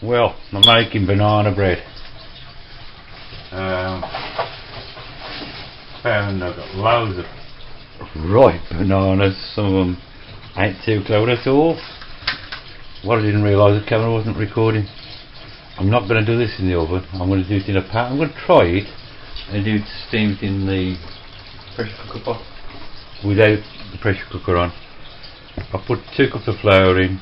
Well, I'm making banana bread. Found I've got loads of ripe bananas. Some of them ain't too clever at all. What I didn't realise, the camera wasn't recording. I'm not going to do this in the oven. I'm going to do it in a pan. I'm going to try it and do it steamed in the pressure cooker pot without the pressure cooker on. I put 2 cups of flour in.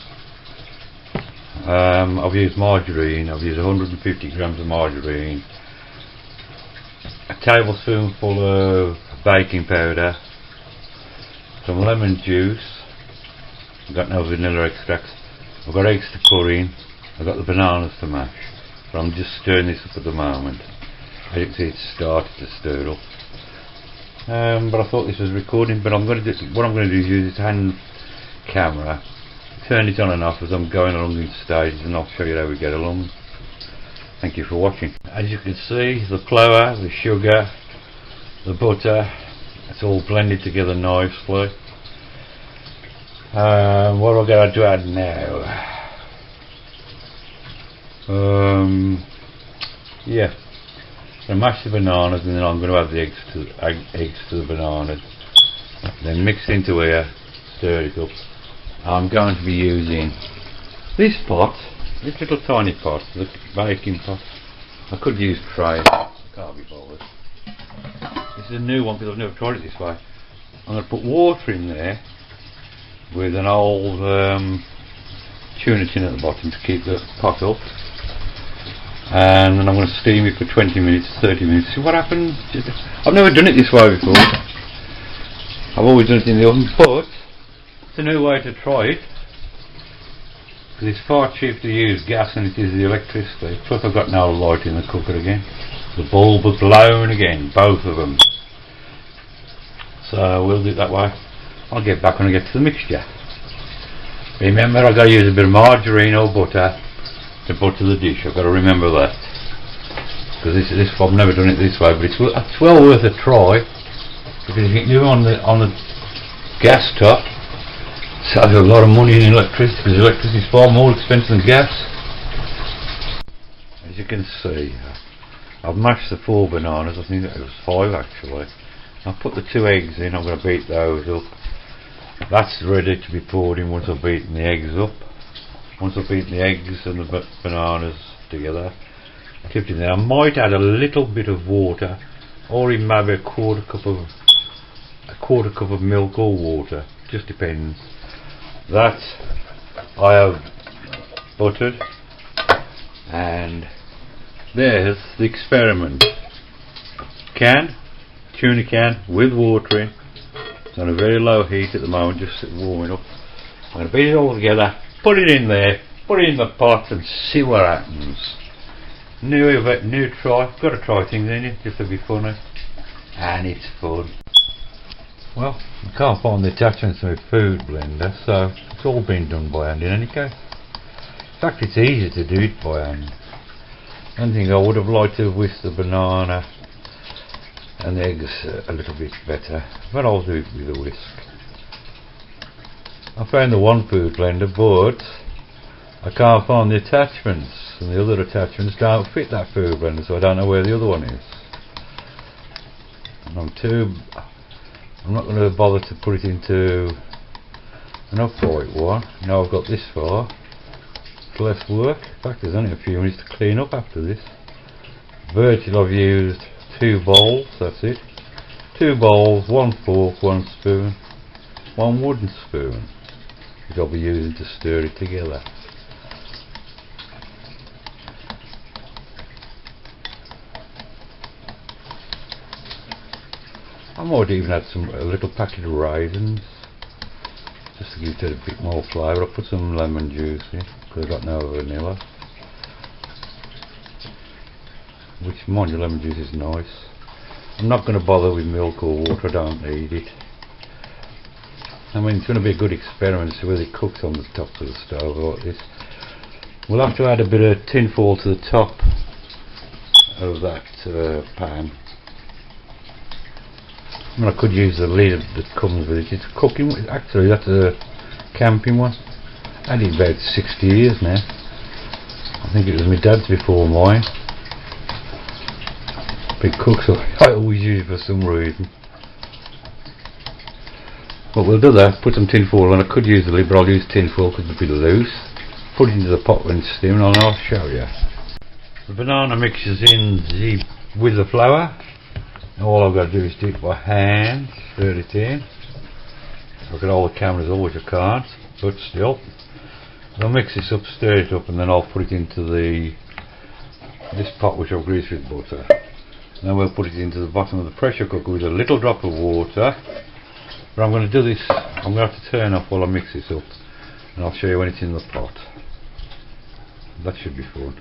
I've used margarine. I've used 150 grams of margarine, a tablespoonful of baking powder, some lemon juice. I've got no vanilla extract. I've got eggs to pour in. I've got the bananas to mash. But I'm just stirring this up at the moment. As you can see, it's started to stir up. But I thought this was recording. But what I'm going to do is use this hand camera, turn it on and off as I'm going along in stages, and I'll show you how we get along. Thank you for watching. As you can see, the flour, the sugar, the butter, it's all blended together nicely. What am I going to add now? Yeah, I'm going to mash the bananas, and then I'm going to add the eggs to the bananas. Then mix it into here, stir it up. I'm going to be using this pot, this little tiny pot, the baking pot. I could use tray, I can't be bothered. This is a new one because I've never tried it this way. I'm going to put water in there with an old tuna tin at the bottom to keep the pot up. And then I'm going to steam it for 20 minutes, 30 minutes. See what happens. I've never done it this way before. I've always done it in the oven, but it's a new way to try it, because it's far cheaper to use gas than it is the electricity. Plus I've got no light in the cooker again. The bulb was blown again, both of them. So we'll do it that way. I'll get back when I get to the mixture. Remember, I've got to use a bit of margarine or butter to butter the dish. I've got to remember that, because this I've never done it this way, but it's well worth a try, because you can do it on the gas top. Saves a lot of money in electricity, because electricity is far more expensive than gas. As you can see, I've mashed the 4 bananas. I think it was 5 actually. I've put the 2 eggs in. I'm going to beat those up. That's ready to be poured in once I've beaten the eggs up. Once I've beaten the eggs and the bananas together, keep it there. I might add a little bit of water, or even maybe a quarter cup of milk or water. Just depends. That I have buttered, and there's the experiment. Tuna can with water in. It's on a very low heat at the moment, just warming up. I'm going to beat it all together, put it in there, put it in the pot, and see what happens. New try. Got to try things in it just to be funny, and it's fun. Well, I can't find the attachments to my food blender, so it's all been done by hand in any case. In fact, it's easier to do it by hand. One thing I would have liked to have whisked the banana and the eggs a little bit better, but I'll do it with a whisk. I found the one food blender, but I can't find the attachments, and the other attachments don't fit that food blender, so I don't know where the other one is. And I'm not going to bother to put it into an upright one. Now I've got this far. It's less work. In fact, there's only a few minutes to clean up after this. Virtually I've used 2 bowls, that's it. 2 bowls, 1 fork, 1 spoon, 1 wooden spoon, which I'll be using to stir it together. I might even add a little packet of raisins, just to give it a bit more flavour. I'll put some lemon juice in, because I've got no vanilla. Which, mind you, lemon juice is nice. I'm not going to bother with milk or water, I don't need it. I mean, it's going to be a good experiment to see whether it cooks on the top of the stove like this. We'll have to add a bit of tin foil to the top of that pan. I mean, I could use the lid that comes with it. It's a cooking one. Actually, that's a camping one. I had it about 60 years now. I think it was my dad's before mine. Big cook, so I always use it for some reason. But we'll do that, put some tin foil on. I could use the lid, but I'll use tin foil because it'll be loose. Put it into the pot when it's steaming and I'll show you. The banana mixes in with the flour. All I've got to do is do it by hand, stir it in. I can hold the cameras always, I can't, but still. I'll mix this up, stir it up, and then I'll put it into this pot which I've greased with butter. Then we'll put it into the bottom of the pressure cooker with a little drop of water. But I'm going to do this, I'm going to have to turn off while I mix this up, and I'll show you when it's in the pot. That should be fun.